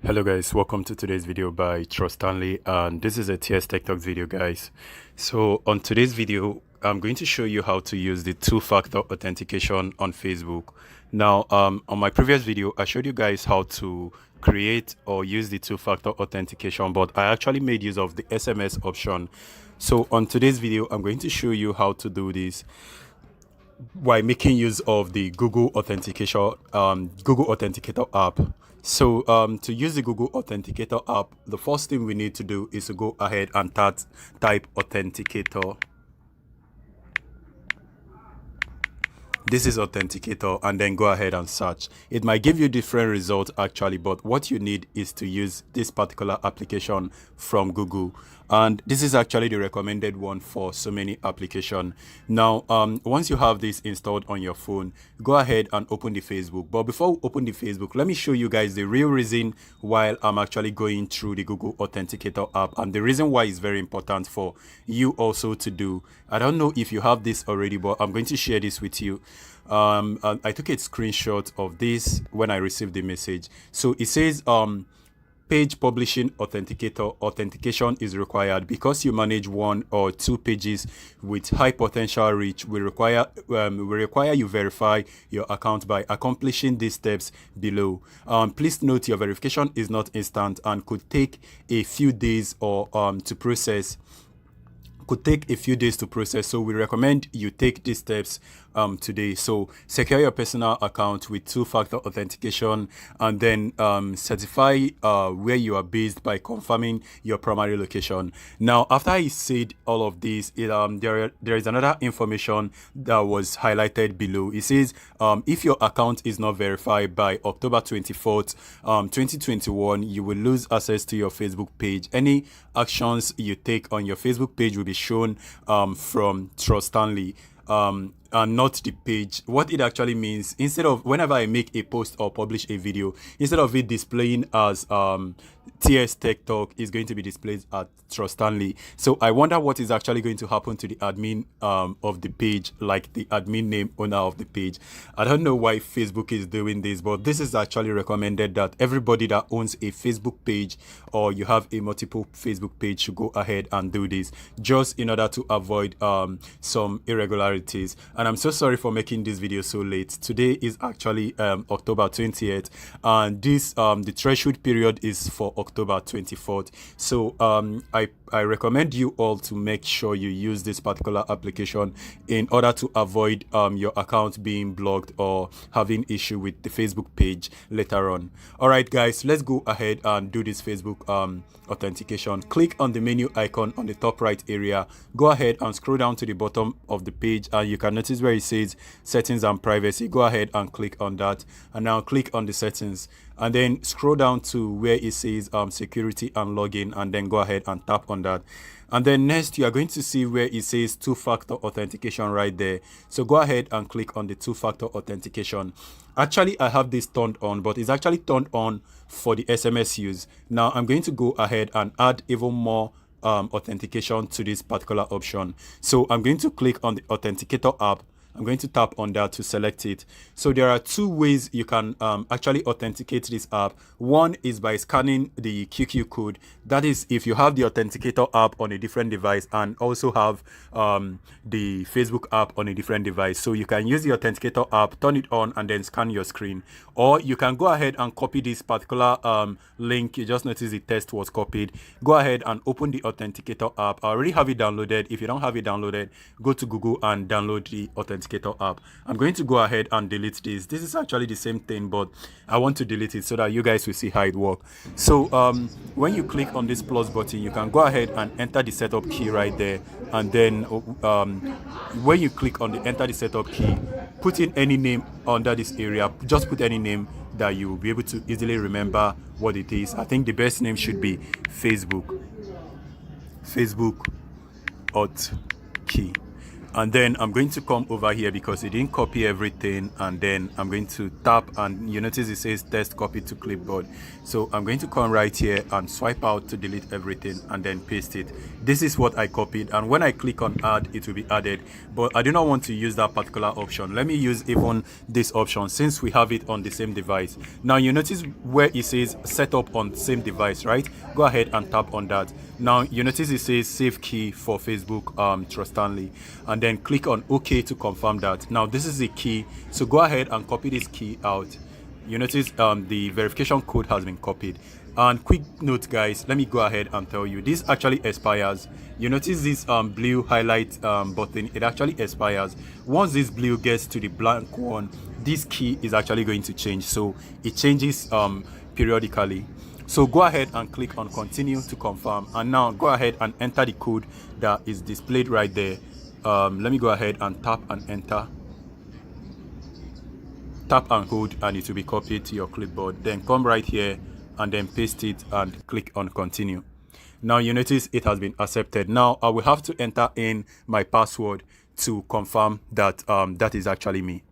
Hello guys, welcome to today's video by Trust Stanley, and this is a TS Tech Talk video guys. So on today's video I'm going to show you how to use the two-factor authentication on Facebook. Now on my previous video I showed you guys how to create or use the two-factor authentication, but I actually made use of the SMS option. So on today's video I'm going to show you how to do this while making use of the Google Authenticator app. So to use the Google Authenticator app, the first thing we need to do is to go ahead and type Authenticator. This is Authenticator, and then go ahead and search. It might give you different results actually, but what you need is to use this particular application from Google, and this is actually the recommended one for so many applications. Now once you have this installed on your phone, go ahead and open the Facebook. But before we open the Facebook, let me show you guys the real reason why I'm actually going through the Google Authenticator app, and the reason why is very important for you also to do. I don't know if you have this already, but I'm going to share this with you. I took a screenshot of this when I received the message. So it says page publishing authentication is required because you manage one or two pages with high potential reach. We require you verify your account by accomplishing these steps below. Please note your verification is not instant and could take a few days or to process. So we recommend you take these steps today. So secure your personal account with two-factor authentication, and then certify where you are based by confirming your primary location. Now after I said all of this, there is another information that was highlighted below. It says if your account is not verified by October 24th 2021, you will lose access to your Facebook page. Any actions you take on your Facebook page will be shown from Trust Stanley and not the page. What it actually means, instead of whenever I make a post or publish a video, instead of it displaying as TS Tech Talk, is going to be displayed at Trust Stanley. So I wonder what is actually going to happen to the admin of the page, like the admin name owner of the page. I don't know why Facebook is doing this, but this is actually recommended that everybody that owns a Facebook page or you have a multiple Facebook page should go ahead and do this, just in order to avoid some irregularities. And I'm so sorry for making this video so late. Today is actually October 20th, and this the threshold period is for October 24th. So I recommend you all to make sure you use this particular application in order to avoid your account being blocked or having issue with the Facebook page later on. All right guys, let's go ahead and do this Facebook authentication. Click on the menu icon on the top right area, go ahead and scroll down to the bottom of the page, and you can notice where it says settings and privacy. Go ahead and click on that, and now click on the settings, and then scroll down to where it says security and login, and then go ahead and tap on that. And then next you are going to see where it says two-factor authentication right there. So go ahead and click on the two-factor authentication. Actually I have this turned on, but it's actually turned on for the SMS use. Now I'm going to go ahead and add even more authentication to this particular option. So I'm going to click on the Authenticator app. I'm going to tap on that to select it. So there are two ways you can actually authenticate this app. One is by scanning the QQ code. That is if you have the Authenticator app on a different device and also have the Facebook app on a different device. So you can use the Authenticator app, turn it on, and then scan your screen. Or you can go ahead and copy this particular link. You just notice the text was copied. Go ahead and open the Authenticator app. I already have it downloaded. If you don't have it downloaded, go to Google and download the Authenticator app. I'm going to go ahead and delete this. This is actually the same thing, but I want to delete it so that you guys will see how it works. So when you click on this plus button, you can go ahead and enter the setup key right there, and then when you click on the enter the setup key, put in any name under this area. Just put any name that you will be able to easily remember what it is. I think the best name should be Facebook auth key. And then I'm going to come over here because it didn't copy everything, and then I'm going to tap, and you notice it says test copy to clipboard. So I'm going to come right here and swipe out to delete everything and then paste it. This is what I copied, and when I click on add, it will be added, but I do not want to use that particular option. Let me use even this option since we have it on the same device. Now you notice where it says set up on same device, right? Go ahead and tap on that. Now you notice it says save key for Facebook Trust Stanley, and then click on OK to confirm that. Now this is the key, so go ahead and copy this key out. You notice the verification code has been copied. And quick note guys, let me go ahead and tell you, this actually expires. You notice this blue highlight button, it actually expires. Once this blue gets to the blank one, this key is actually going to change, so it changes periodically. So go ahead and click on continue to confirm, and now go ahead and enter the code that is displayed right there. Let me go ahead and tap and enter. Tap and hold and it will be copied to your clipboard. Then come right here and then paste it and click on continue. Now you notice it has been accepted. Now I will have to enter in my password to confirm that that is actually me.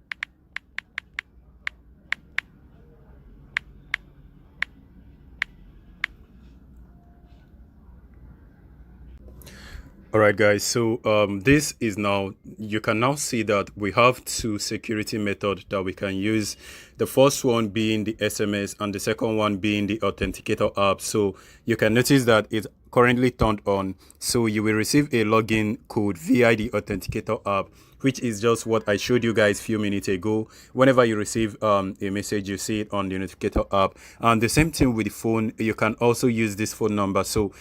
All right guys, so this is now, you can now see that we have two security methods that we can use. The first one being the SMS and the second one being the Authenticator app. So you can notice that it's currently turned on, so you will receive a login code via the Authenticator app, which is just what I showed you guys a few minutes ago. Whenever you receive a message, you see it on the Authenticator app. And the same thing with the phone, you can also use this phone number. So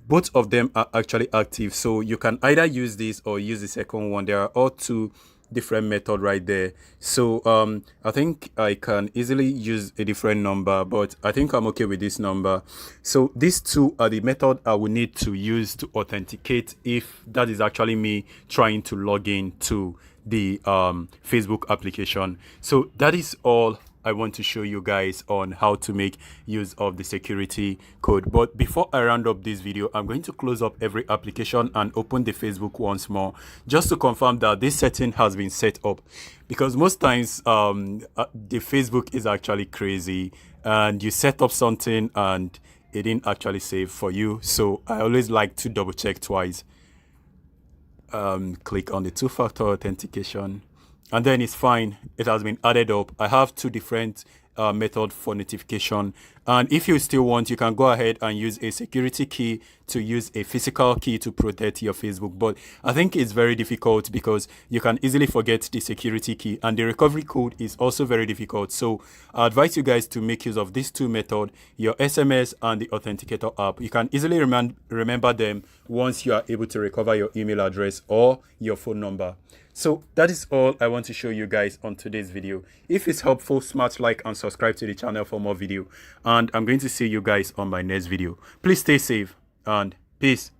both of them are actually active, so you can either use this or use the second one. There are all two different methods right there. So I think I can easily use a different number, but I think I'm okay with this number. So these two are the method I will need to use to authenticate if that is actually me trying to log in to the Facebook application. So that is all I want to show you guys on how to make use of the security code. But before I round up this video, I'm going to close up every application and open the Facebook once more, just to confirm that this setting has been set up, because most times the Facebook is actually crazy and you set up something and it didn't actually save for you. So I always like to double check twice. Click on the two-factor authentication, and then it's fine, it has been added up. I have two different methods for notification, and if you still want, you can go ahead and use a security key to use a physical key to protect your Facebook. But I think it's very difficult because you can easily forget the security key, and the recovery code is also very difficult. So I advise you guys to make use of these two methods, your SMS and the Authenticator app. You can easily remember them once you are able to recover your email address or your phone number. So that is all I want to show you guys on today's video. If it's helpful, smash like and subscribe to the channel for more video. And I'm going to see you guys on my next video. Please stay safe and peace.